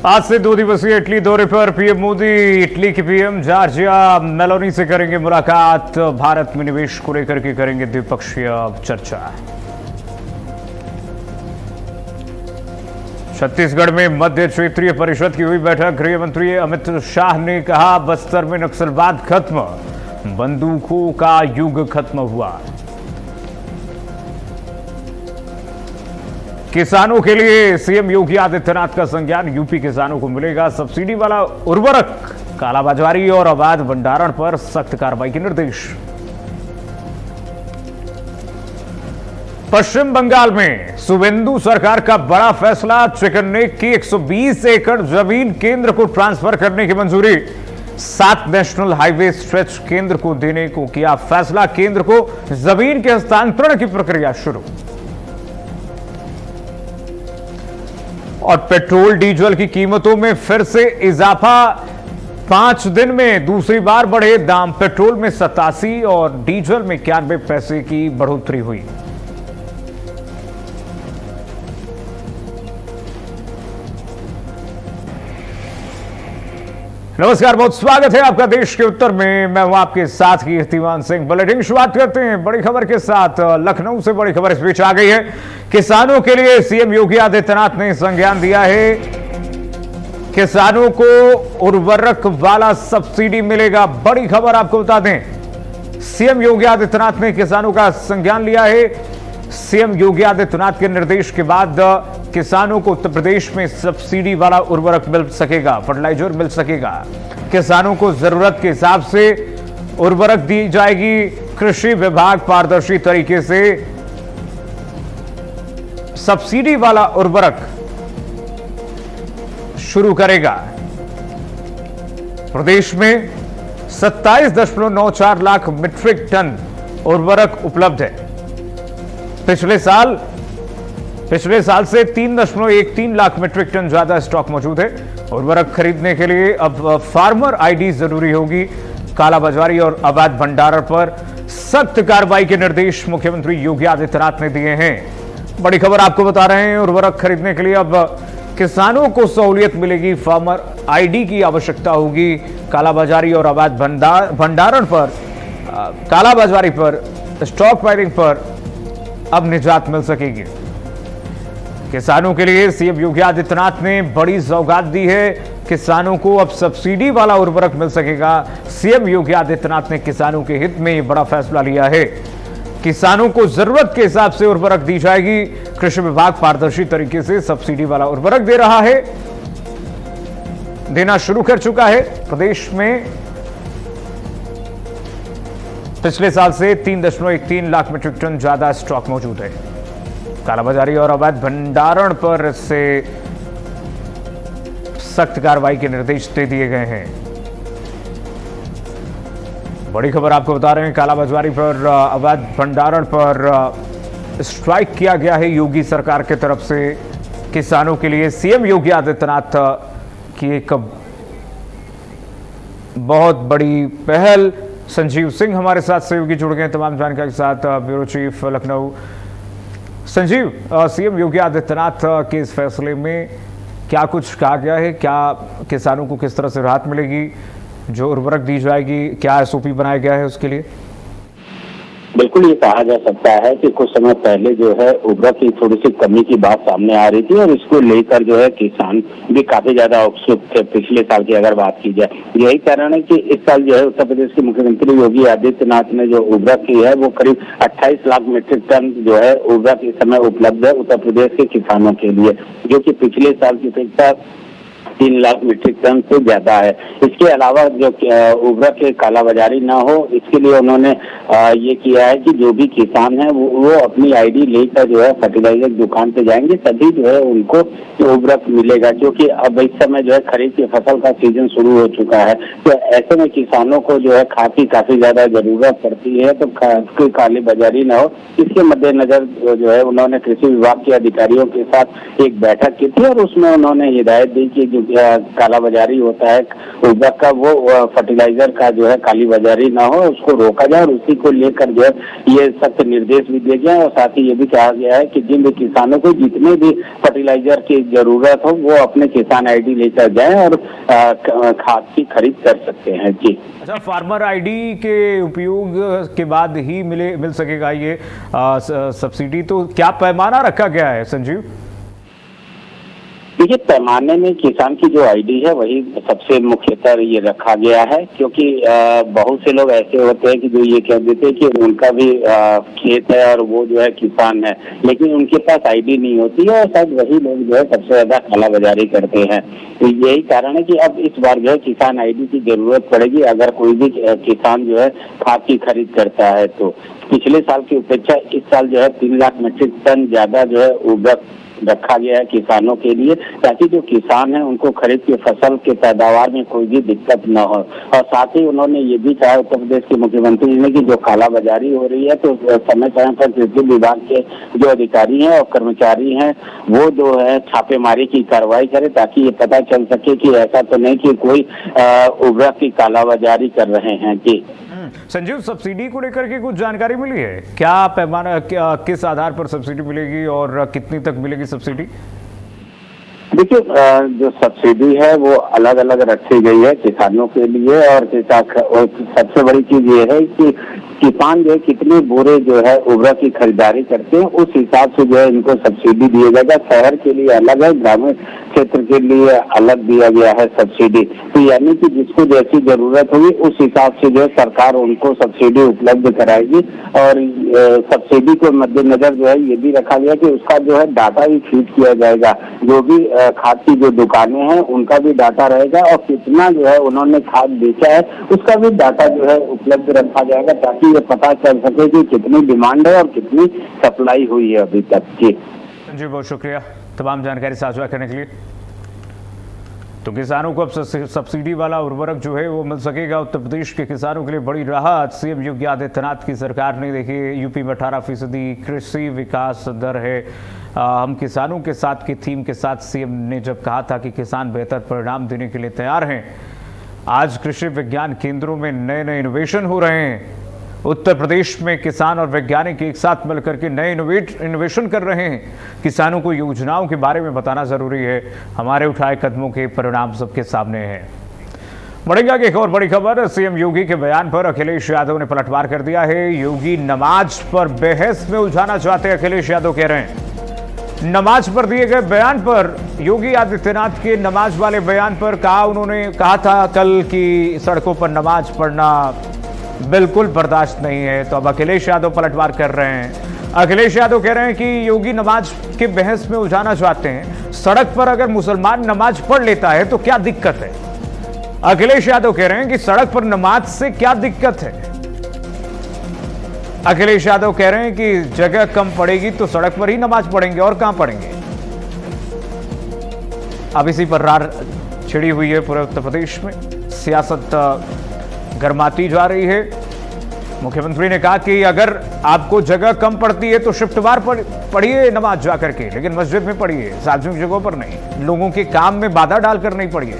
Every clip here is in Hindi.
आज से 2 दिवसीय इटली दौरे पर पीएम मोदी इटली के पीएम जॉर्जिया मेलोनी से करेंगे मुलाकात। भारत में निवेश को लेकर के करेंगे द्विपक्षीय चर्चा। छत्तीसगढ़ में मध्य क्षेत्रीय परिषद की हुई बैठक। गृह मंत्री अमित शाह ने कहा, बस्तर में नक्सलवाद खत्म, बंदूकों का युग खत्म हुआ। किसानों के लिए सीएम योगी आदित्यनाथ का संज्ञान। यूपी किसानों को मिलेगा सब्सिडी वाला उर्वरक। कालाबाजारी और अवैध भंडारण पर सख्त कार्रवाई के निर्देश। पश्चिम बंगाल में शुवेंदु सरकार का बड़ा फैसला। चिकन नेक की 120 एकड़ जमीन केंद्र को ट्रांसफर करने की मंजूरी। 7 नेशनल हाईवे स्ट्रेच केंद्र को देने को किया फैसला। केंद्र को जमीन के हस्तांतरण की प्रक्रिया शुरू। और पेट्रोल डीजल की कीमतों में फिर से इजाफा। 5 दिन में दूसरी बार बढ़े दाम। पेट्रोल में 87 और डीजल में 91 पैसे की बढ़ोतरी हुई। नमस्कार, बहुत स्वागत है आपका देश के उत्तर में। मैं हूं आपके साथ कीर्तिमान सिंह। बुलेटिन शुरुआत करते हैं बड़ी खबर के साथ। लखनऊ से बड़ी खबर इस बीच आ गई है। किसानों के लिए सीएम योगी आदित्यनाथ ने संज्ञान दिया है। किसानों को उर्वरक वाला सब्सिडी मिलेगा। बड़ी खबर आपको बता दें, सीएम योगी आदित्यनाथ ने किसानों का संज्ञान लिया है। सीएम योगी आदित्यनाथ के निर्देश के बाद किसानों को उत्तर प्रदेश में सब्सिडी वाला उर्वरक मिल सकेगा, फर्टिलाइजर मिल सकेगा। किसानों को जरूरत के हिसाब से उर्वरक दी जाएगी। कृषि विभाग पारदर्शी तरीके से सब्सिडी वाला उर्वरक शुरू करेगा। प्रदेश में 27.94 लाख मीट्रिक टन उर्वरक उपलब्ध है। पिछले साल से 3.13 लाख मीट्रिक टन ज्यादा स्टॉक मौजूद है। उर्वरक खरीदने के लिए अब फार्मर आईडी जरूरी होगी। कालाबाजारी और अवैध भंडारण पर सख्त कार्रवाई के निर्देश मुख्यमंत्री योगी आदित्यनाथ ने दिए हैं। बड़ी खबर आपको बता रहे हैं, उर्वरक खरीदने के लिए अब किसानों को सहूलियत मिलेगी। फार्मर आईडी की आवश्यकता होगी। कालाबाजारी और अवैध भंडारण पर, कालाबाजारी पर, स्टॉक पाइलिंग पर अब निजात मिल सकेगी। किसानों के लिए सीएम योगी आदित्यनाथ ने बड़ी सौगात दी है। किसानों को अब सब्सिडी वाला उर्वरक मिल सकेगा। सीएम योगी आदित्यनाथ ने किसानों के हित में यह बड़ा फैसला लिया है। किसानों को जरूरत के हिसाब से उर्वरक दी जाएगी। कृषि विभाग पारदर्शी तरीके से सब्सिडी वाला उर्वरक दे रहा है, देना शुरू कर चुका है। प्रदेश में पिछले साल से 3.13 लाख मीट्रिक टन ज्यादा स्टॉक मौजूद है। कालाबाजारी और अवैध भंडारण पर से सख्त कार्रवाई के निर्देश दे दिए गए हैं। बड़ी खबर आपको बता रहे हैं, कालाबाजारी पर, अवैध भंडारण पर स्ट्राइक किया गया है योगी सरकार की तरफ से। किसानों के लिए सीएम योगी आदित्यनाथ की एक बहुत बड़ी पहल। संजीव सिंह हमारे साथ सहयोगी जुड़ गए तमाम जानकारी के साथ। Bureau chief Lucknow Sanjeev, CM Yogi Adityanath के इस फैसले में क्या कुछ कहा गया है? क्या किसानों को किस तरह से राहत मिलेगी? जो उर्वरक दी जाएगी, क्या एसओपी बनाया गया है उसके लिए? बिल्कुल, ये कहा जा सकता है कि कुछ समय पहले जो है उर्वरक की थोड़ी सी कमी की बात सामने आ रही थी और इसको लेकर जो है किसान भी काफी ज्यादा उत्सुक थे। पिछले साल की अगर बात की जाए, यही कारण है कि इस साल जो है उत्तर प्रदेश के मुख्यमंत्री योगी आदित्यनाथ ने जो उर्वरक की है वो करीब 28 लाख मीट्रिक टन जो है उर्वरक इस समय उपलब्ध है उत्तर प्रदेश के किसानों के लिए, जो कि पिछले साल की अपेक्षा 3 लाख मीट्रिक टन से ज्यादा है। इसके अलावा जो उर्वरक की कालाबाजारी ना हो, इसके लिए उन्होंने ये किया है कि जो भी किसान है वो अपनी आईडी लेकर जो है फर्टिलाइजर दुकान पे जाएंगे, तभी जो है उनको उर्वरक मिलेगा। क्योंकि अब इस समय जो है खरीफ की फसल का सीजन शुरू हो चुका है, तो ऐसे में किसानों को जो है खाद की काफी ज्यादा जरूरत पड़ती है, तो खाद की कालाबाजारी ना हो, इसके मद्देनजर जो है उन्होंने कृषि विभाग के अधिकारियों के साथ एक बैठक की थी और उसमें उन्होंने हिदायत दी कि जो कालाबाजारी होता है उर्वरक का, वो फर्टिलाइजर का जो है काली बाजारी ना हो, उसको रोका जाए और उसी को लेकर जो है ये सख्त निर्देश भी दिए गए और साथ ही ये भी कहा गया है कि जिन भी किसानों को जितने भी फर्टिलाइजर की जरूरत हो वो अपने किसान आईडी लेकर जाएं और खाद की खरीद कर सकते हैं। जी अच्छा, फार्मर आईडी के उपयोग के बाद ही मिल सकेगा ये सब्सिडी, तो क्या पैमाना रखा गया है संजीव? देखिए, पैमाने में किसान की जो आईडी है वही सबसे मुख्यतः ये रखा गया है, क्योंकि बहुत से लोग ऐसे होते हैं कि जो ये कह देते हैं कि उनका भी खेत है और वो जो है किसान है, लेकिन उनके पास आईडी नहीं होती है और शायद वही लोग जो है सबसे ज्यादा कालाबाजारी करते हैं। तो यही कारण है कि अब इस बार जो है किसान आईडी की जरूरत पड़ेगी अगर कोई भी किसान जो है खाद की खरीद करता है। तो पिछले साल की अपेक्षा इस साल जो है 3 लाख मीट्रिक टन ज्यादा जो है उर्वरक रखा गया है किसानों के लिए, ताकि जो किसान हैं उनको खरीद की फसल के पैदावार में कोई भी दिक्कत न हो। और साथ ही उन्होंने ये भी कहा उत्तर प्रदेश के मुख्यमंत्री ने कि जो कालाबाजारी हो रही है तो समय समय पर कृषि विभाग के जो अधिकारी हैं और कर्मचारी हैं वो जो है छापेमारी की कार्रवाई करे, ताकि ये पता चल सके कि ऐसा तो नहीं कि कोई उर्वरक की कालाबाजारी कर रहे हैं। जी संजीव, सब्सिडी को लेकर के कुछ जानकारी मिली है क्या? पैमाना किस आधार पर सब्सिडी मिलेगी और कितनी तक मिलेगी सब्सिडी? देखिए, जो सब्सिडी है वो अलग अलग रखी गई है किसानों के लिए और सबसे बड़ी चीज ये है कि किसान जो है कितने बोरे जो है उर्वरक की खरीदारी करते हैं उस हिसाब से जो है इनको सब्सिडी दिया जाएगा। शहर के लिए अलग है, ग्रामीण क्षेत्र के लिए अलग दिया गया है सब्सिडी। तो यानी कि जिसको जैसी जरूरत होगी उस हिसाब से जो है सरकार उनको सब्सिडी उपलब्ध कराएगी। और सब्सिडी को मद्देनजर जो है ये भी रखा गया कि उसका जो है डाटा भी फीड किया जाएगा, जो भी खाद की जो दुकानें हैं उनका भी डाटा रहेगा और कितना जो है उन्होंने खाद बेचा है उसका भी डाटा जो है उपलब्ध रखा जाएगा, ताकि ये पता चल सके कि कितनी डिमांड है और कितनी सप्लाई हुई है अभी तक की। जी बहुत शुक्रिया तमाम जानकारी साझा करने के लिए। तो किसानों को अब सब्सिडी वाला उर्वरक जो है वो मिल सकेगा। उत्तर प्रदेश के किसानों के लिए बड़ी राहत। सीएम योगी आदित्यनाथ की सरकार ने देखिए यूपी में 18% कृषि विकास दर है। हम किसानों के साथ की थीम के साथ सीएम ने जब कहा था कि किसान बेहतर परिणाम देने के लिए तैयार हैं, आज कृषि विज्ञान केंद्रों में नए नए इनोवेशन हो रहे हैं। उत्तर प्रदेश में किसान और वैज्ञानिक एक साथ मिलकर के नए इनोवेशन कर रहे हैं। किसानों को योजनाओं के बारे में बताना जरूरी है। हमारे उठाए कदमों के परिणाम सबके सामने हैं। बढ़ेगा कि एक और बड़ी खबर, सीएम योगी के बयान पर अखिलेश यादव ने पलटवार कर दिया है। योगी नमाज पर बहस में उलझाना चाहते अखिलेश यादव कह रहे हैं। नमाज पर दिए गए बयान पर, योगी आदित्यनाथ के नमाज वाले बयान पर उन्होंने कहा था कल कि सड़कों पर नमाज पढ़ना बिल्कुल बर्दाश्त नहीं है। तो अब अखिलेश यादव पलटवार कर रहे हैं। अखिलेश यादव कह रहे हैं कि योगी नमाज के बहस में उलझाना चाहते हैं। सड़क पर अगर मुसलमान नमाज पढ़ लेता है तो क्या दिक्कत है? अखिलेश यादव कह रहे हैं कि सड़क पर नमाज से क्या दिक्कत है। अखिलेश यादव कह रहे हैं कि जगह कम पड़ेगी तो सड़क पर ही नमाज पढ़ेंगे और कहां पढ़ेंगे। अब इसी पर रार छिड़ी हुई है पूरे उत्तर प्रदेश में। सियासत गर्माती जा रही है। मुख्यमंत्री ने कहा कि अगर आपको जगह कम पड़ती है तो शिफ्टवार पढ़िए नमाज जाकर के, लेकिन मस्जिद में पढ़िए, सार्वजनिक जगहों पर नहीं। लोगों के काम में बाधा डालकर नहीं पढ़िए।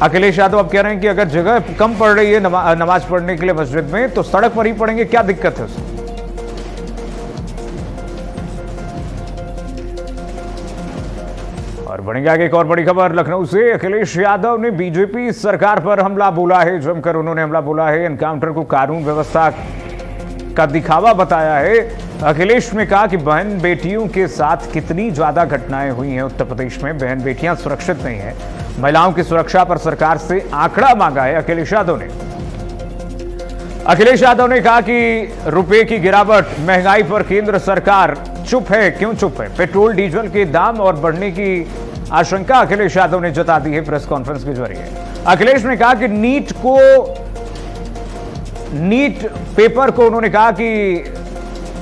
अखिलेश यादव अब कह रहे हैं कि अगर जगह कम पड़ रही है नमाज पढ़ने के लिए मस्जिद में तो सड़क पर ही पढ़ेंगे, क्या दिक्कत है उसमें। और बढ़ेंगे आगे एक और बड़ी खबर लखनऊ से। अखिलेश यादव ने बीजेपी सरकार पर हमला बोला है, जमकर उन्होंने हमला बोला है। एनकाउंटर को कानून व्यवस्था का दिखावा बताया है। अखिलेश ने कहा कि बहन बेटियों के साथ कितनी ज्यादा घटनाएं हुई हैं उत्तर प्रदेश में, बहन बेटियां सुरक्षित नहीं है। महिलाओं की सुरक्षा पर सरकार से आंकड़ा मांगा है अखिलेश यादव ने। अखिलेश यादव ने कहा कि रुपए की गिरावट, महंगाई पर केंद्र सरकार चुप है। क्यों चुप है? पेट्रोल डीजल के दाम और बढ़ने की आशंका अखिलेश यादव ने जता दी है प्रेस कॉन्फ्रेंस के जरिए। अखिलेश ने कहा कि नीट पेपर को उन्होंने कहा कि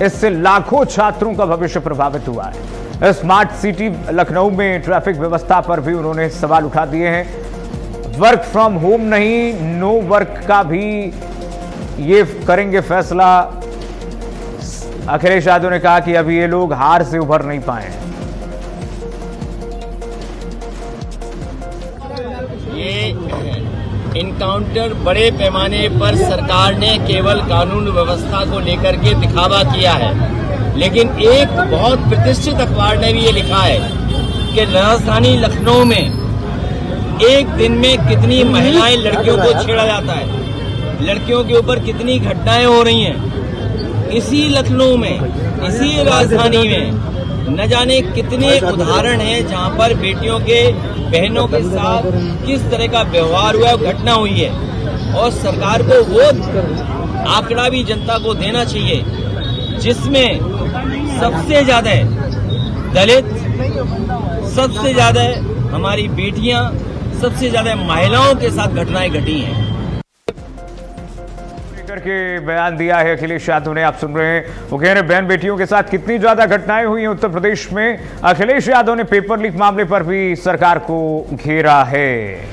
इससे लाखों छात्रों का भविष्य प्रभावित हुआ है। स्मार्ट सिटी लखनऊ में ट्रैफिक व्यवस्था पर भी उन्होंने सवाल उठा दिए हैं। वर्क फ्रॉम होम नहीं, नो वर्क का भी ये करेंगे फैसला। अखिलेश यादव ने कहा कि अभी ये लोग हार से उभर नहीं पाए हैं। इनकाउंटर बड़े पैमाने पर सरकार ने केवल कानून व्यवस्था को लेकर के दिखावा किया है, लेकिन एक बहुत प्रतिष्ठित अखबार ने भी ये लिखा है कि राजधानी लखनऊ में एक दिन में कितनी महिलाएं लड़कियों को छेड़ा जाता है, लड़कियों के ऊपर कितनी घटनाएं हो रही हैं। इसी लखनऊ में, इसी राजधानी में न जाने कितने उदाहरण हैं जहां पर बेटियों के, बहनों के साथ किस तरह का व्यवहार हुआ, घटना हुई है। और सरकार को वो आंकड़ा भी जनता को देना चाहिए जिसमें सबसे ज्यादा दलित, सबसे ज्यादा हमारी बेटियां, सबसे ज्यादा महिलाओं के साथ घटनाएं घटी हैं। करके बयान दिया है अखिलेश यादव ने, आप सुन रहे हैं। वो कह रहे बहन बेटियों के साथ कितनी ज्यादा घटनाएं हुई हैं उत्तर प्रदेश में। अखिलेश यादव ने पेपर लीक मामले पर भी सरकार को घेरा है।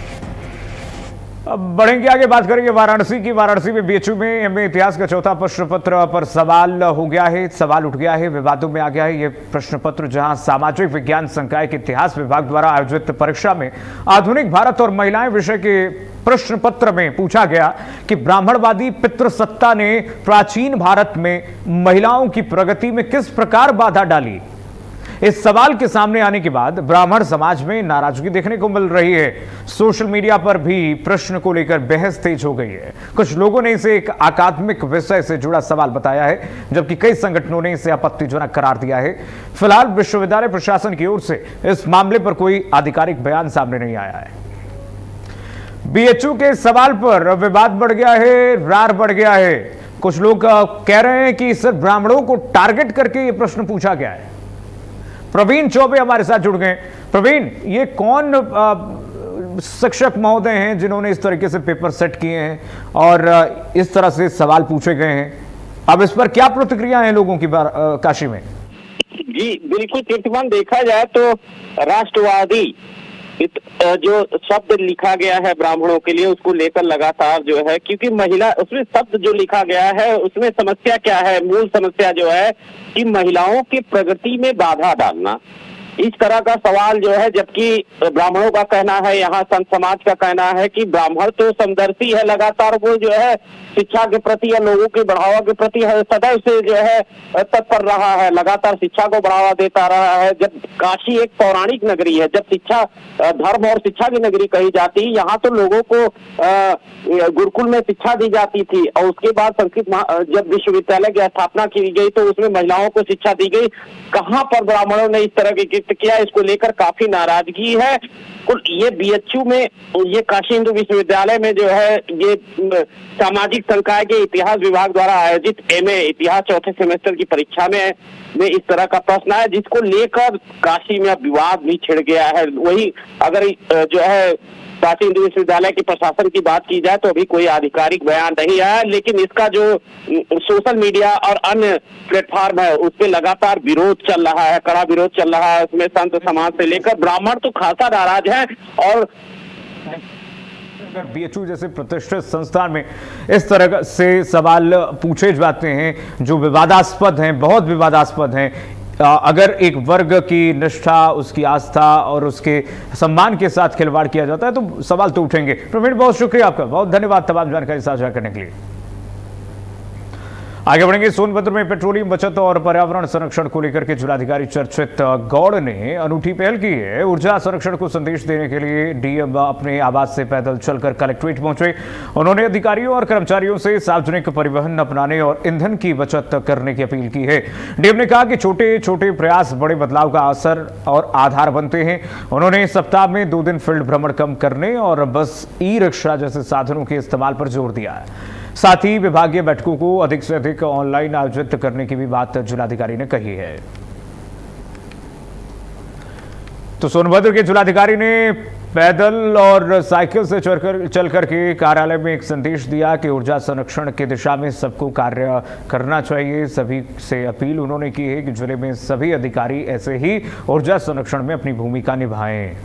अब बढ़ेंगे आगे, बात करेंगे वाराणसी की। वाराणसी में बीएचयू में एमए इतिहास का चौथा प्रश्न पत्र पर सवाल हो गया है, सवाल उठ गया है, विवादों में आ गया है। यह प्रश्न पत्र जहां सामाजिक विज्ञान संकाय के इतिहास विभाग द्वारा आयोजित परीक्षा में आधुनिक भारत और महिलाएं विषय के प्रश्न पत्र में पूछा गया कि ब्राह्मणवादी पितृसत्ता ने प्राचीन भारत में महिलाओं की प्रगति में किस प्रकार बाधा डाली। इस सवाल के सामने आने के बाद ब्राह्मण समाज में नाराजगी देखने को मिल रही है। सोशल मीडिया पर भी प्रश्न को लेकर बहस तेज हो गई है। कुछ लोगों ने इसे एक अकादमिक विषय से जुड़ा सवाल बताया है, जबकि कई संगठनों ने इसे आपत्तिजनक करार दिया है। फिलहाल विश्वविद्यालय प्रशासन की ओर से इस मामले पर कोई आधिकारिक बयान सामने नहीं आया है। बीएचयू के सवाल पर विवाद बढ़ गया है, रार बढ़ गया है। कुछ लोग कह रहे हैं कि सिर्फ ब्राह्मणों को टारगेट करके यह प्रश्न पूछा गया है। प्रवीण चौबे हमारे साथ जुड़ गए। प्रवीण, ये कौन शिक्षक महोदय हैं जिन्होंने इस तरीके से पेपर सेट किए हैं और इस तरह से सवाल पूछे गए हैं? अब इस पर क्या प्रतिक्रिया है लोगों की काशी में? जी बिल्कुल कीर्तिमान, देखा जाए तो राष्ट्रवादी जो शब्द लिखा गया है ब्राह्मणों के लिए, उसको लेकर लगातार जो है, क्योंकि महिला उसमें शब्द जो लिखा गया है उसमें समस्या क्या है, मूल समस्या जो है कि महिलाओं की प्रगति में बाधा डालना, इस तरह का सवाल जो है। जबकि ब्राह्मणों का कहना है, यहाँ संत समाज का कहना है कि ब्राह्मण तो समदर्शी है, लगातार वो जो है शिक्षा के प्रति या लोगों के बढ़ावा के प्रति सदैव से जो है तत्पर रहा है, लगातार शिक्षा को बढ़ावा देता रहा है। जब काशी एक पौराणिक नगरी है, जब शिक्षा, धर्म और शिक्षा की नगरी कही जाती है, यहाँ तो लोगों को गुरुकुल में शिक्षा दी जाती थी और उसके बाद संस्कृत जब विश्वविद्यालय की स्थापना की गई तो उसमें महिलाओं को शिक्षा दी गई। कहाँ पर ब्राह्मणों ने इस तरह की किया, इसको लेकर काफी नाराजगी है। ये बीएचयू में, ये काशी हिंदू विश्वविद्यालय में जो है, ये सामाजिक संकाय के इतिहास विभाग द्वारा आयोजित एमए इतिहास चौथे सेमेस्टर की परीक्षा में इस तरह का प्रश्न है, जिसको लेकर काशी में विवाद भी छिड़ गया है। वही अगर जो है काशी हिंदू विश्वविद्यालय के प्रशासन की बात की जाए तो अभी कोई आधिकारिक बयान नहीं आया, लेकिन इसका जो सोशल मीडिया और अन्य प्लेटफॉर्म है उस पर लगातार विरोध चल रहा है, कड़ा विरोध चल रहा है। उसमें संत समाज से लेकर ब्राह्मण तो खासा नाराज है। और बीएचयू जैसे प्रतिष्ठित संस्थान में इस तरह से सवाल पूछे जाते हैं जो विवादास्पद हैं, बहुत विवादास्पद हैं, अगर एक वर्ग की निष्ठा, उसकी आस्था और उसके सम्मान के साथ खिलवाड़ किया जाता है तो सवाल तो उठेंगे। प्रवीण, बहुत शुक्रिया आपका, बहुत धन्यवाद तमाम जानकारी साझा करने के लिए। आगे बढ़ेंगे। सोनभद्र में पेट्रोलियम बचत और पर्यावरण संरक्षण को लेकर के जिलाधिकारी चर्चित गौड़ ने अनूठी पहल की है। ऊर्जा संरक्षण को संदेश देने के लिए डीएम अपने आवास से पैदल चलकर कलेक्ट्रेट पहुंचे। उन्होंने अधिकारियों और कर्मचारियों से सार्वजनिक परिवहन अपनाने और ईंधन की बचत करने की अपील की है। डीएम ने कहा कि छोटे छोटे प्रयास बड़े बदलाव का असर और आधार बनते हैं। उन्होंने सप्ताह में 2 दिन फील्ड भ्रमण कम करने और बस, ई रिक्शा जैसे साधनों के इस्तेमाल पर जोर दिया है। साथ ही विभागीय बैठकों को अधिक से अधिक ऑनलाइन आयोजित करने की भी बात जिलाधिकारी ने कही है। तो सोनभद्र के जिलाधिकारी ने पैदल और साइकिल से चल करके कार्यालय में एक संदेश दिया कि ऊर्जा संरक्षण की दिशा में सबको कार्य करना चाहिए। सभी से अपील उन्होंने की है कि जिले में सभी अधिकारी ऐसे ही ऊर्जा संरक्षण में अपनी भूमिका निभाएं।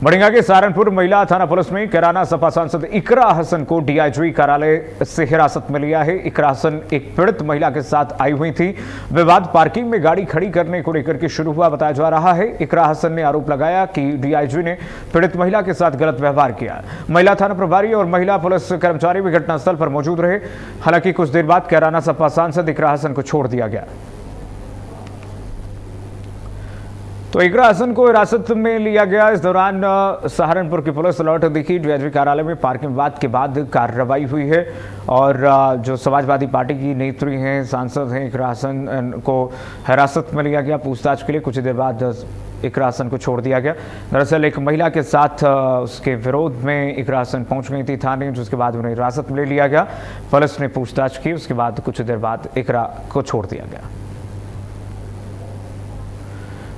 बढ़ेगा कि सहारनपुर महिला थाना पुलिस में कैराना सपा सांसद इकरा हसन को डीआईजी कार्यालय से हिरासत में लिया है। इकरा हसन एक पीड़ित महिला के साथ आई हुई थी। विवाद पार्किंग में गाड़ी खड़ी करने को लेकर के शुरू हुआ बताया जा रहा है। इकरा हसन ने आरोप लगाया कि डीआईजी ने पीड़ित महिला के साथ गलत व्यवहार किया। महिला थाना प्रभारी और महिला पुलिस कर्मचारी भी घटनास्थल पर मौजूद रहे। हालांकि कुछ देर बाद कैराना सपा सांसद इकरा हसन को छोड़ दिया गया। तो इकरा हसन को हिरासत में लिया गया। इस दौरान सहारनपुर की पुलिस अलर्ट दिखी। डीआईजी कार्यालय में पार्किंग विवाद के बाद कार्रवाई हुई है और जो समाजवादी पार्टी की नेत्री हैं, सांसद हैं, इकरा हसन को हिरासत में लिया गया पूछताछ के लिए। कुछ देर बाद इकरा हसन को छोड़ दिया गया। दरअसल एक महिला के साथ उसके विरोध में इकरा हसन पहुंच गई थी थाने, जिसके बाद उन्हें हिरासत में ले लिया गया। पुलिस ने पूछताछ की, उसके बाद कुछ देर बाद इकरा को छोड़ दिया गया।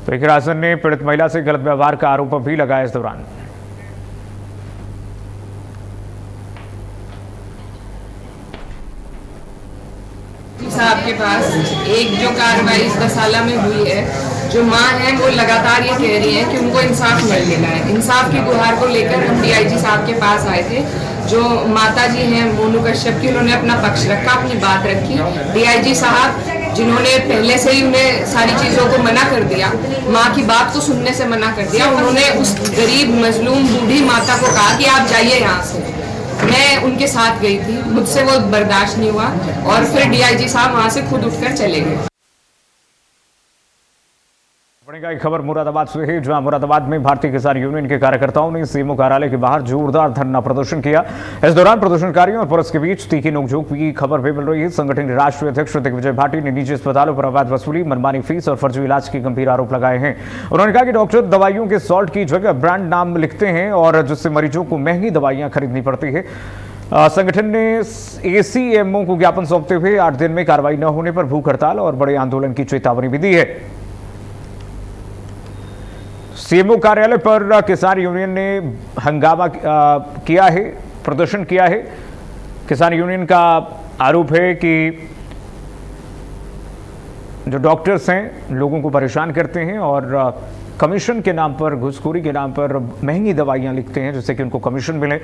तो इकरा हसन ने पीड़ित महिला से गलत व्यवहार का आरोप भी लगाया। इस दौरान साहब के पास एक जो कार्रवाई गसाला में हुई है, जो मां है वो लगातार ये कह रही है कि उनको इंसाफ मिल लेना है। इंसाफ की गुहार को लेकर हम डीआईजी साहब के पास आए थे। जो माता जी हैं मोनू कश्यप की, उन्होंने अपना पक्ष रखा, अपनी बात रखी। डीआईजी साहब जिन्होंने पहले से ही उन्हें सारी चीजों को मना कर दिया, माँ की बात को सुनने से मना कर दिया, उन्होंने उस गरीब मजलूम बूढ़ी माता को कहा कि आप जाइए यहाँ से। मैं उनके साथ गई थी, मुझसे वो बर्दाश्त नहीं हुआ और फिर डीआईजी साहब वहाँ से खुद उठकर चले गए। एक खबर मुरादाबाद से है, जहां मुरादाबाद में भारतीय किसान यूनियन के कार्यकर्ताओं ने सीएमओ कार्यालय के बाहर जोरदार धरना प्रदर्शन किया। इस दौरान प्रदर्शनकारियों और पुलिस के बीच तीखी नोकझोंक की खबर भी मिल रही है। संगठन के राष्ट्रीय अध्यक्ष दिग्विजय भाटी ने निजी अस्पतालों पर अवैध वसूली, मनमानी फीस और फर्जी इलाज के गंभीर आरोप लगाए हैं। उन्होंने कहा कि डॉक्टर दवाइयों के सॉल्ट की जगह ब्रांड नाम लिखते हैं और जिससे मरीजों को महंगी दवाइयां खरीदनी पड़ती है। संगठन ने एसीएमओ को ज्ञापन सौंपते हुए 8 दिन में कार्रवाई न होने पर भूख हड़ताल और बड़े आंदोलन की चेतावनी भी दी है। सीएमओ कार्यालय पर किसान यूनियन ने हंगामा किया है, प्रदर्शन किया है। किसान यूनियन का आरोप है कि जो डॉक्टर्स हैं लोगों को परेशान करते हैं और कमीशन के नाम पर, घूसखोरी के नाम पर महंगी दवाइयां लिखते हैं जिससे कि उनको कमीशन मिले।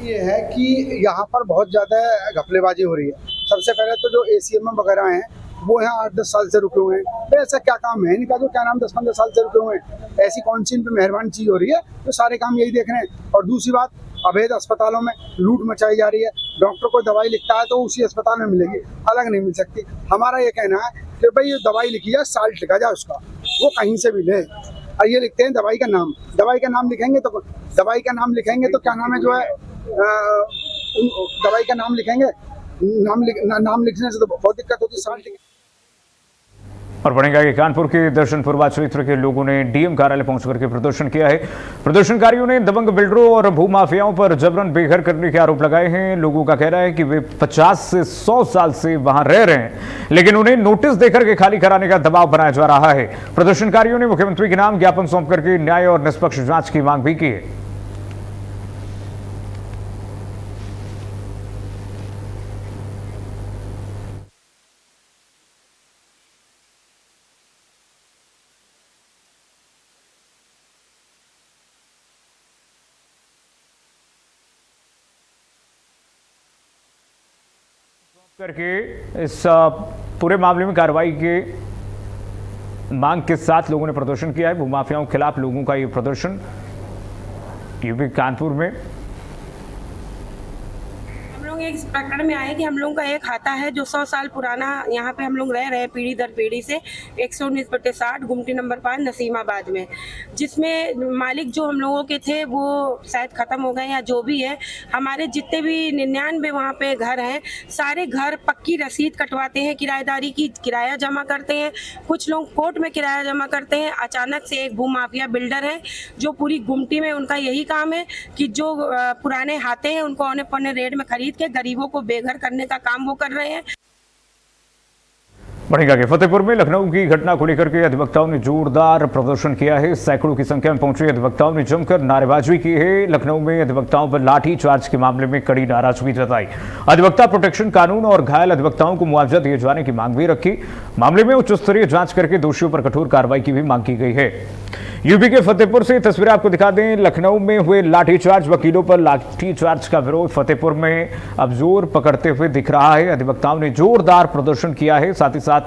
ये है कि यहाँ पर बहुत ज़्यादा घपलेबाजी हो रही है। सबसे पहले तो जो एसीएमएम वगैरह हैं वो यहाँ 8-10 साल से रुके हुए हैं। तो ऐसा क्या काम है इनका जो क्या नाम 10-15 साल से रुके हुए हैं? ऐसी कौन सी इन पर मेहरबानी चीज़ हो रही है? तो सारे काम यही देख रहे हैं। और दूसरी बात, अवैध अस्पतालों में लूट मचाई जा रही है। डॉक्टर को दवाई लिखता है तो उसी अस्पताल में मिलेगी, अलग नहीं मिल सकती। हमारा ये कहना है कि भाई ये दवाई लिखी जाए, साल्ट लिखा जाए उसका, वो कहीं से भी ले। और ये लिखते हैं दवाई का नाम, दवाई का नाम लिखेंगे तो क्या नाम है जो है दवाई का नाम लिखेंगे, नाम लिखने से तो बहुत दिक्कत होती है। साल्ट और बढ़ेगा कि कानपुर के दर्शनपुरवा क्षेत्र के लोगों ने डीएम कार्यालय पहुंच करके प्रदर्शन किया है। प्रदर्शनकारियों ने दबंग बिल्डरों और भूमाफियाओं पर जबरन बेघर करने के आरोप लगाए हैं। लोगों का कहना है कि वे 50 से 100 साल से वहां रह रहे हैं, लेकिन उन्हें नोटिस देकर के खाली कराने का दबाव बनाया जा रहा है। प्रदर्शनकारियों ने मुख्यमंत्री के नाम ज्ञापन सौंप करके न्याय और निष्पक्ष जांच की मांग भी की है। करके इस पूरे मामले में कार्रवाई के मांग के साथ लोगों ने प्रदर्शन किया है। भूमाफियाओं के खिलाफ लोगों का ये प्रदर्शन यूपी कानपुर में। हम लोग एक प्रकरण में आए कि हम लोगों का एक खाता है जो 100 साल पुराना, यहाँ पे हम लोग रह रहे हैं पीढ़ी दर पीढ़ी से, 119/60 गुमटी नंबर 5 नसीमाबाद में, जिसमें मालिक जो हम लोगों के थे वो शायद ख़त्म हो गए या जो भी है। हमारे जितने भी 99 वहाँ पे घर हैं, सारे घर पक्की रसीद कटवाते हैं, किराएदारी की किराया जमा करते हैं, कुछ लोग कोर्ट में किराया जमा करते हैं। अचानक से एक भूमाफिया बिल्डर है जो पूरी गुमटी में, उनका यही काम है कि जो पुराने हाथे हैं उनको औने पौने रेट में खरीद के गरीबों को बेघर करने का काम वो कर रहे हैं। बढ़ेगा कि फतेहपुर में लखनऊ की घटना को लेकर के अधिवक्ताओं ने जोरदार प्रदर्शन किया है। सैकड़ों की संख्या में पहुंचे अधिवक्ताओं ने जमकर नारेबाजी की है। लखनऊ में अधिवक्ताओं पर लाठी चार्ज के मामले में कड़ी नाराजगी जताई। अधिवक्ता प्रोटेक्शन कानून और घायल अधिवक्ताओं को मुआवजा दिए जाने की मांग भी रखी। मामले में उच्च स्तरीय जांच करके दोषियों पर कठोर कार्रवाई की भी मांग की गई है। यूपी के फतेहपुर से तस्वीरें आपको दिखा दें। लखनऊ में हुए लाठीचार्ज, वकीलों पर लाठीचार्ज का विरोध फतेहपुर में अब जोर पकड़ते हुए दिख रहा है। अधिवक्ताओं ने जोरदार प्रदर्शन किया है। साथ ही साथ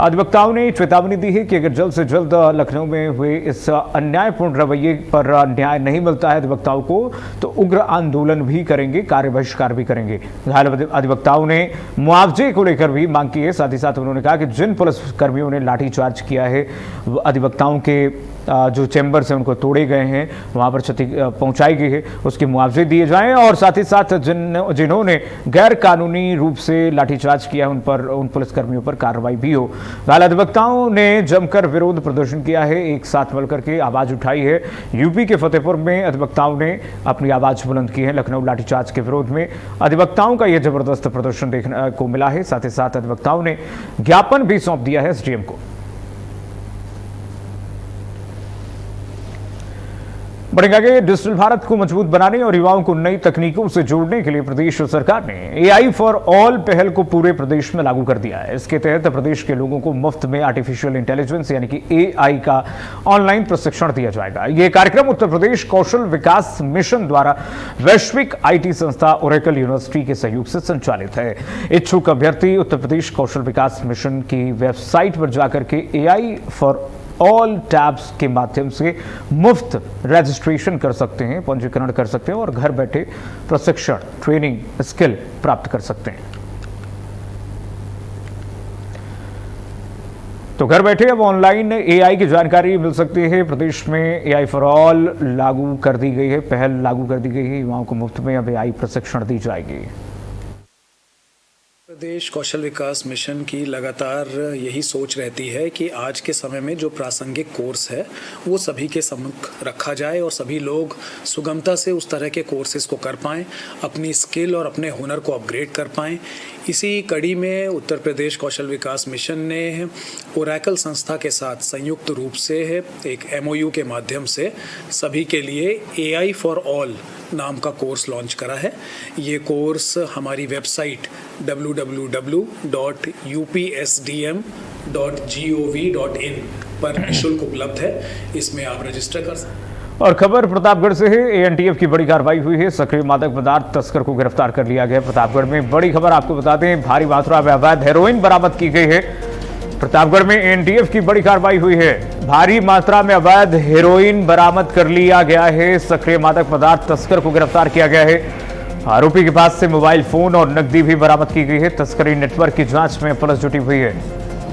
अधिवक्ताओं ने चेतावनी दी है कि अगर जल्द से जल्द लखनऊ में हुए इस अन्यायपूर्ण रवैये पर न्याय नहीं मिलता है अधिवक्ताओं को, तो उग्र आंदोलन भी करेंगे, कार्य बहिष्कार भी करेंगे। घायल अधिवक्ताओं ने मुआवजे को लेकर भी मांग की है। साथ ही साथ उन्होंने कहा कि जिन पुलिस कर्मियों ने लाठीचार्ज किया है, अधिवक्ताओं के जो चैम्बर्स हैं उनको तोड़े गए हैं, वहां पर क्षति पहुंचाई गई है, उसके मुआवजे दिए जाएं और साथ ही साथ जिन्होंने गैर कानूनी रूप से लाठीचार्ज किया है उन पुलिसकर्मियों पर कार्रवाई भी हो। घायल अधिवक्ताओं ने जमकर विरोध प्रदर्शन किया है, एक साथ मिलकर के आवाज उठाई है। यूपी के फतेहपुर में अधिवक्ताओं ने अपनी आवाज बुलंद की है। लखनऊ लाठीचार्ज के विरोध में अधिवक्ताओं का यह जबरदस्त प्रदर्शन देखने को मिला है। साथ ही साथ अधिवक्ताओं ने ज्ञापन भी सौंप दिया है एसडीएम को। बढ़ेगा कि डिजिटल भारत को मजबूत बनाने और युवाओं को नई तकनीकों से जोड़ने के लिए प्रदेश सरकार ने एआई फॉर ऑल पहल को पूरे प्रदेश में लागू कर दिया है। इसके तहत प्रदेश के लोगों को मुफ्त में आर्टिफिशियल इंटेलिजेंस यानी कि एआई का ऑनलाइन प्रशिक्षण दिया जाएगा। यह कार्यक्रम उत्तर प्रदेश कौशल विकास मिशन द्वारा वैश्विक आईटी संस्था ओरेकल यूनिवर्सिटी के सहयोग से संचालित है। इच्छुक अभ्यर्थी उत्तर प्रदेश कौशल विकास मिशन की वेबसाइट पर जाकर के एआई फॉर ऑल टैब्स के माध्यम से मुफ्त रजिस्ट्रेशन कर सकते हैं, पंजीकरण कर सकते हैं और घर बैठे प्रशिक्षण, ट्रेनिंग, स्किल प्राप्त कर सकते हैं। तो घर बैठे अब ऑनलाइन एआई की जानकारी मिल सकती है। प्रदेश में एआई फॉर ऑल लागू कर दी गई है, पहल लागू कर दी गई है। युवाओं को मुफ्त में अब एआई प्रशिक्षण दी जाएगी। प्रदेश कौशल विकास मिशन की लगातार यही सोच रहती है कि आज के समय में जो प्रासंगिक कोर्स है वो सभी के सम्मुख रखा जाए और सभी लोग सुगमता से उस तरह के कोर्सेज को कर पाएँ, अपनी स्किल और अपने हुनर को अपग्रेड कर पाएँ। इसी कड़ी में उत्तर प्रदेश कौशल विकास मिशन ने ओरेकल संस्था के साथ संयुक्त रूप से एक एमओयू के माध्यम से सभी के लिए एआई फॉर ऑल नाम का कोर्स लॉन्च करा है। ये कोर्स हमारी वेबसाइट www.upsdm.gov.in पर निःशुल्क उपलब्ध है। इसमें आप रजिस्टर कर सकते हैं। और खबर प्रतापगढ़ से है। एएनटीएफ की बड़ी कार्रवाई हुई है। सक्रिय मादक पदार्थ तस्कर को गिरफ्तार कर लिया गया। प्रतापगढ़ में बड़ी खबर आपको बता दें, भारी मात्रा में अवैध हेरोइन बरामद की गई है। प्रतापगढ़ में एएनटीएफ की बड़ी कार्रवाई हुई है। भारी मात्रा में अवैध हेरोइन बरामद कर लिया गया है। सक्रिय मादक पदार्थ तस्कर को गिरफ्तार किया गया है। आरोपी के पास से मोबाइल फोन और नकदी भी बरामद की गई है। तस्करी नेटवर्क की जांच में पुलिस जुटी हुई है।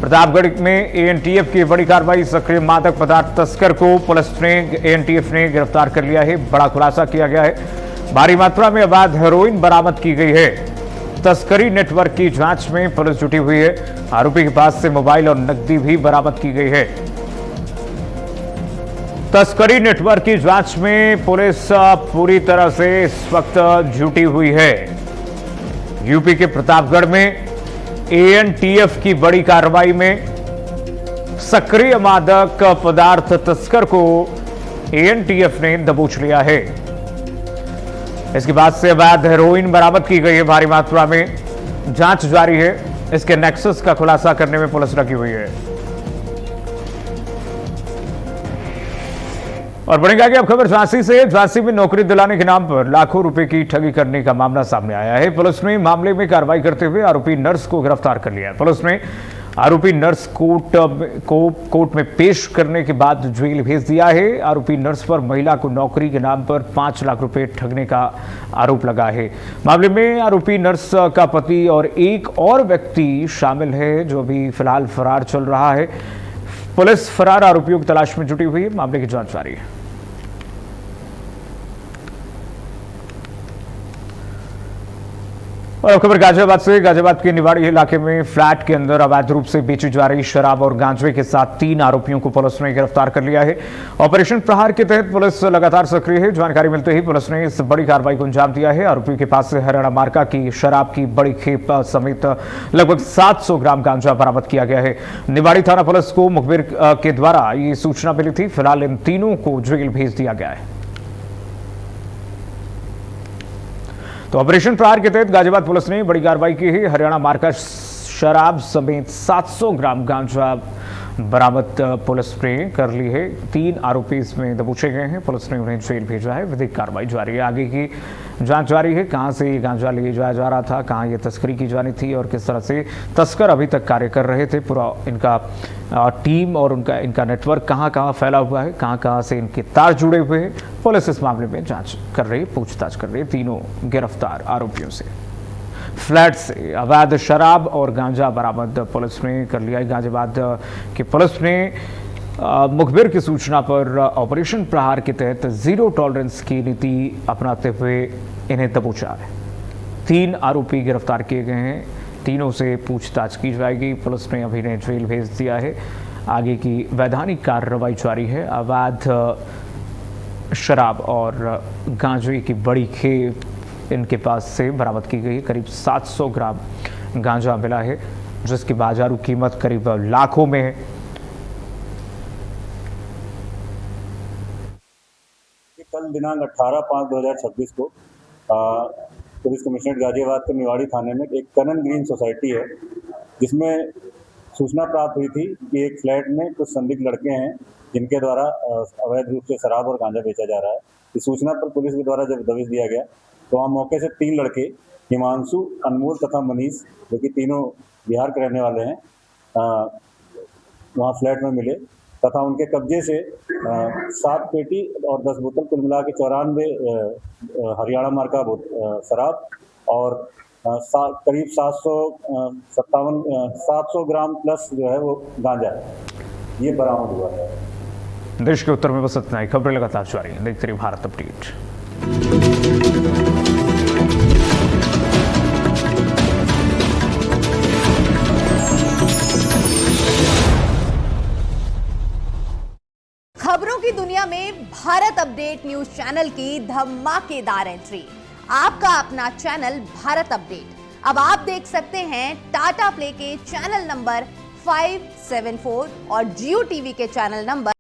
प्रतापगढ़ में एएनटीएफ की बड़ी कार्रवाई, सक्रिय मादक पदार्थ तस्कर को एएनटीएफ ने गिरफ्तार कर लिया है। बड़ा खुलासा किया गया है। भारी मात्रा में अवैध हेरोइन बरामद की गई है। तस्करी नेटवर्क की जांच में पुलिस जुटी हुई है। आरोपी के पास से मोबाइल और नकदी भी बरामद की गई है। तस्करी नेटवर्क की जांच में पुलिस पूरी तरह से इस वक्त जुटी हुई है। यूपी के प्रतापगढ़ में एएनटीएफ की बड़ी कार्रवाई में सक्रिय मादक पदार्थ तस्कर को एएनटीएफ ने दबोच लिया है। इसके बाद से अवैध हेरोइन बरामद की गई है। भारी मात्रा में जांच जारी है। इसके नेक्सस का खुलासा करने में पुलिस लगी हुई है। और बढ़ेगा कि अब खबर झांसी से। झांसी में नौकरी दिलाने के नाम पर लाखों रुपए की ठगी करने का मामला सामने आया है। पुलिस ने मामले में कार्रवाई करते हुए आरोपी नर्स को गिरफ्तार कर लिया है। पुलिस ने आरोपी नर्स कोर्ट में पेश करने के बाद जेल भेज दिया है। आरोपी नर्स पर महिला को नौकरी के नाम पर 5 लाख रुपए ठगने का आरोप लगा है। मामले में आरोपी नर्स का पति और एक और व्यक्ति शामिल है, जो अभी फिलहाल फरार चल रहा है। पुलिस फरार आरोपियों की तलाश में जुटी हुई है। मामले की जांच जारी है। और अब खबर गाजियाबाद से। गाजियाबाद के निवाड़ी इलाके में फ्लैट के अंदर अवैध रूप से बेची जा रही शराब और गांजे के साथ 3 आरोपियों को पुलिस ने गिरफ्तार कर लिया है। ऑपरेशन प्रहार के तहत पुलिस लगातार सक्रिय है। जानकारी मिलते ही पुलिस ने इस बड़ी कार्रवाई को अंजाम दिया है। आरोपियों के पास से हरियाणा मार्का की शराब की बड़ी खेप समेत लगभग 700 ग्राम गांजा बरामद किया गया है। निवाड़ी थाना पुलिस को मुखबिर के द्वारा ये सूचना मिली थी। फिलहाल इन तीनों को जेल भेज दिया गया है। तो ऑपरेशन प्रहार के तहत गाजियाबाद पुलिस ने बड़ी कार्रवाई की है। हरियाणा मार्का शराब समेत 700 ग्राम गांजा बरामद पुलिस ने कर ली है। 3 आरोपी इसमें दबोचे गए हैं। पुलिस ने उन्हें जेल भेजा है। विधिक कार्रवाई जारी है। आगे की जांच जारी है। कहां से ये गांजा ले जाया जा रहा था, कहां ये तस्करी की जानी थी और किस तरह से तस्कर अभी तक कार्य कर रहे थे। पूरा इनका टीम और इनका नेटवर्क कहां फैला हुआ है, कहां से इनके तार जुड़े हुए हैं। पुलिस इस मामले में जांच कर रही, पूछताछ कर रही है। तीनों गिरफ्तार आरोपियों से फ्लैट से अवैध शराब और गांजा बरामद पुलिस ने कर लिया है। गाजियाबाद की पुलिस ने मुखबिर की सूचना पर ऑपरेशन प्रहार के तहत जीरो टॉलरेंस की नीति अपनाते हुए इन्हें दबोचा है। 3 आरोपी गिरफ्तार किए गए हैं। तीनों से पूछताछ की जाएगी। पुलिस ने अभी इन्हें जेल भेज दिया है। आगे की वैधानिक कार्रवाई जारी है। अवैध शराब और गांजे की बड़ी खेप इनके पास से बरामद की गई। करीब 700 ग्राम गांजा मिला है, जिसकी बाजारू कीमत करीब लाखों में है। कल दिनांक 18/5/2026 को पुलिस कमिश्नरेट गाजियाबाद के निवाड़ी थाने में एक कनन ग्रीन सोसाइटी है, जिसमें सूचना प्राप्त हुई थी कि एक फ्लैट में कुछ संदिग्ध लड़के हैं जिनके द्वारा अवैध रूप से शराब और गांजा बेचा जा रहा है। इस सूचना पर पुलिस के द्वारा जब दबिश दिया गया तो वहाँ मौके से 3 लड़के हिमांशु, अनमोल तथा मनीष, जो कि तीनों बिहार के रहने वाले हैं, वहाँ फ्लैट में मिले तथा उनके कब्जे से 7 पेटी और 10 बोतल कुल मिला के 94 हरियाणा मार्का शराब और करीब 700 ग्राम प्लस जो है वो गांजा ये बरामद हुआ है। देश के उत्तर में बस इतना ही। खबरें लगातार जारी हैं। देखते रहिए भारत अपडेट। खबरों की दुनिया में भारत अपडेट न्यूज चैनल की धमाकेदार एंट्री। आपका अपना चैनल भारत अपडेट अब आप देख सकते हैं टाटा प्ले के चैनल नंबर 574 और जियो टीवी के चैनल नंबर